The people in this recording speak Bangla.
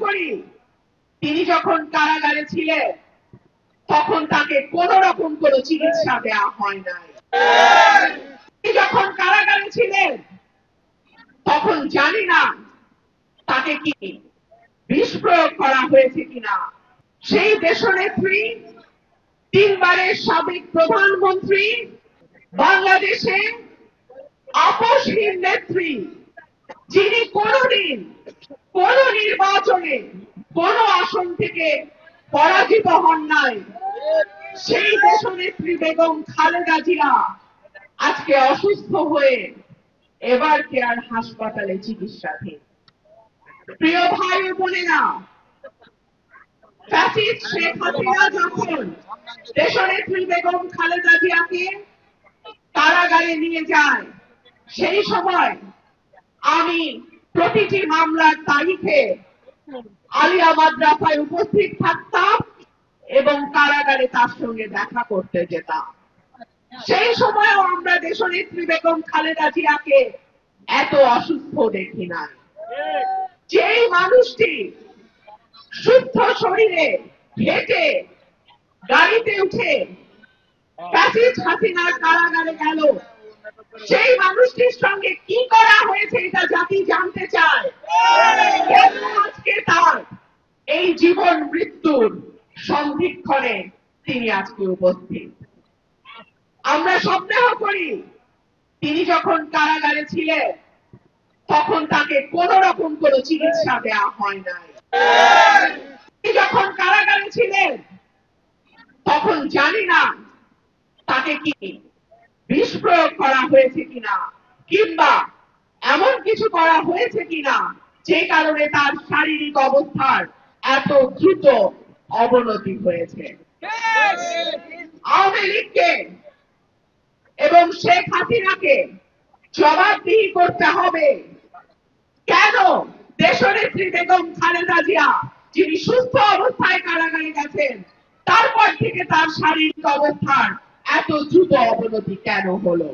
করি তিনি যখন কারাগারে ছিলেন তখন তাকে কোন রকম কোনো চিকিৎসা দেওয়া হয় নাই। তিনি যখন কারাগারে ছিলেন তখন জানি না তাকে কি বিষ প্রয়োগ করা হয়েছে কিনা। সেই দেশনেত্রী, তিনবারের সাবেক প্রধানমন্ত্রী, বাংলাদেশে আপোষহীন নেত্রী, যিনি কোনদিন কোন নির্বাচনে কোন আসন থেকে পরাজিত হন নাই, সেই দেশনেত্রী বেগম খালেদা জিয়া আজকে অসুস্থ হয়ে এবার কেয়ার হাসপাতালে চিকিৎসাধীন। প্রিয় ভাই ও বোনেরা, ফ্যাসিস্ট শেখ হাসিনা যখন দেশনেত্রী বেগম খালেদা জিয়াকে কারাগারে নিয়ে যায়, সেই সময় আমি প্রতিটি মামলার তারিখে আলিয়া মাদ্রাসায় উপস্থিত থাকতাম এবং কারাগারে তার সঙ্গে দেখা করতে যেতাম। সেই সময়ও আমরা দেশনেত্রী বেগম খালেদা জিয়াকে এত অসুস্থ দেখি নাই। যেই মানুষটি শুদ্ধ শরীরে হেঁটে গাড়িতে উঠে ফ্যাসিস্ট হাসিনার কারাগারে গেল, সেই মানুষটির সঙ্গে কি করা হয়েছে এটা জাতি জানতে চায়। কেন আজকে তার এই জীবন মৃত্যুর সন্ধিক্ষণে তিনি আজকে উপস্থিত। আমরা সন্দেহ করি তিনি যখন কারাগারে ছিলেন তখন তাকে কোন রকম কোনো চিকিৎসা দেওয়া হয় নাই। তিনি যখন কারাগারে ছিলেন তখন জানি না তাকে কি বিষ প্রয়োগ করা হয়েছে কিনা, কিংবা এমন কিছু করা হয়েছে কিনা যে কারণে তার শারীরিক অবস্থার এত দ্রুত অবনতি হয়েছে। আওয়ামী লীগকে এবং শেখ হাসিনাকে জবাবদিহি করতে হবে। কেন দেশনেত্রী বেগম খালেদা জিয়া, যিনি সুস্থ অবস্থায় কারাগারে গেছেন, তারপর থেকে তার শারীরিক অবস্থার এত দ্রুত অবনতি কেন হলো?